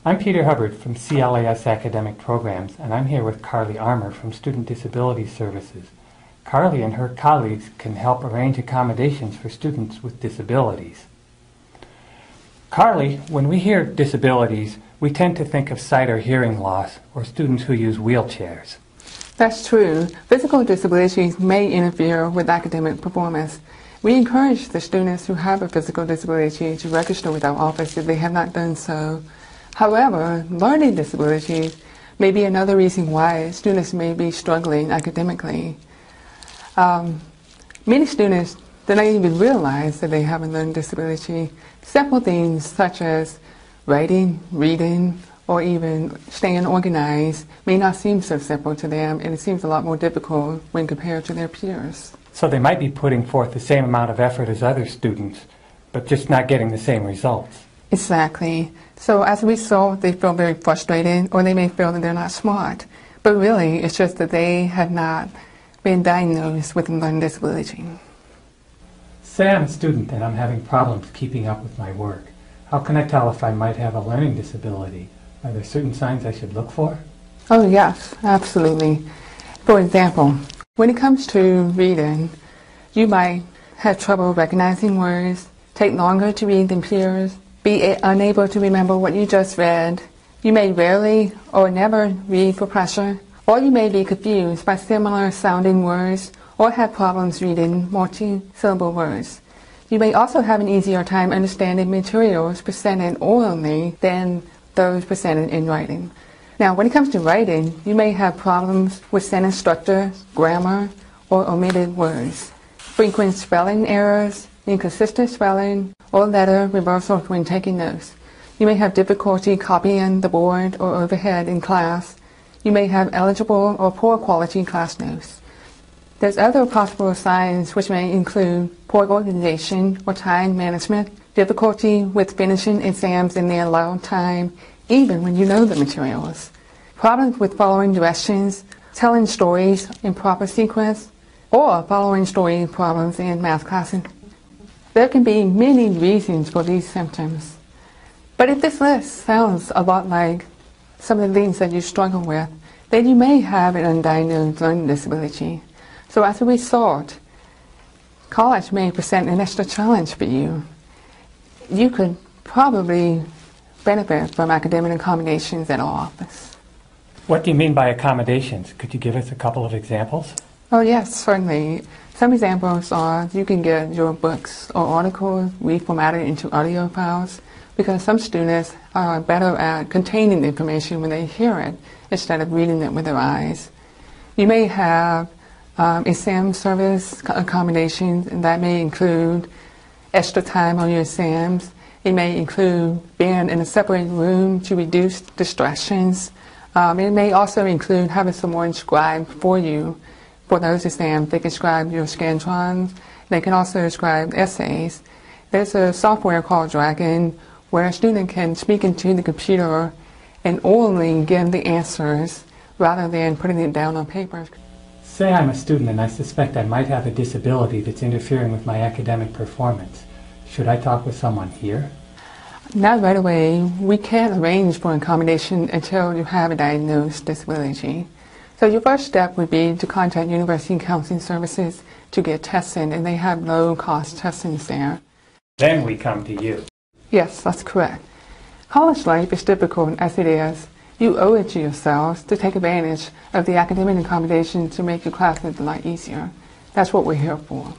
I'm Peter Hubbard from CLAS Academic Programs, and I'm here with Carly Armour from Student Disability Services. Carly and her colleagues can help arrange accommodations for students with disabilities. Carly, when we hear disabilities, we tend to think of sight or hearing loss or students who use wheelchairs. That's true. Physical disabilities may interfere with academic performance. We encourage the students who have a physical disability to register with our office if they have not done so. However, learning disabilities may be another reason why students may be struggling academically. Many students do not even realize that they have a learning disability. Simple things such as writing, reading, or even staying organized may not seem so simple to them, and it seems a lot more difficult when compared to their peers. So they might be putting forth the same amount of effort as other students, but just not getting the same results. Exactly. So as a result, they feel very frustrated, or they may feel that they're not smart. But really, it's just that they have not been diagnosed with a learning disability. Say I'm a student and I'm having problems keeping up with my work. How can I tell if I might have a learning disability? Are there certain signs I should look for? Oh yes, absolutely. For example, when it comes to reading, you might have trouble recognizing words, take longer to read than peers, be unable to remember what you just read. You may rarely or never read for pressure, or you may be confused by similar sounding words or have problems reading multi-syllable words. You may also have an easier time understanding materials presented orally than those presented in writing. Now, when it comes to writing, you may have problems with sentence structure, grammar, or omitted words, frequent spelling errors, inconsistent spelling, or letter reversals when taking notes. You may have difficulty copying the board or overhead in class. You may have eligible or poor quality class notes. There's other possible signs which may include poor organization or time management, difficulty with finishing exams in the allowed time, even when you know the materials, problems with following directions, telling stories in proper sequence, or following story problems in math classes. There can be many reasons for these symptoms. But if this list sounds a lot like some of the things that you struggle with, then you may have an undiagnosed learning disability. So as a result, college may present an extra challenge for you. You could probably benefit from academic accommodations at our office. What do you mean by accommodations? Could you give us a couple of examples? Oh yes, certainly. Some examples are you can get your books or articles reformatted into audio files, because some students are better at containing the information when they hear it instead of reading it with their eyes. You may have exam service accommodations, and that may include extra time on your exams. It may include being in a separate room to reduce distractions. It may also include having someone scribe for you for those exams. They can scribe your scantrons. They can also scribe essays. There's a software called Dragon where a student can speak into the computer and orally give the answers rather than putting it down on paper. Say I'm a student and I suspect I might have a disability that's interfering with my academic performance. Should I talk with someone here? Not right away. We can't arrange for accommodation until you have a diagnosed disability. So your first step would be to contact University Counseling Services to get tested, and they have low-cost testings there. Then we come to you. Yes, that's correct. College life is difficult as it is. You owe it to yourselves to take advantage of the academic accommodation to make your classes a lot easier. That's what we're here for.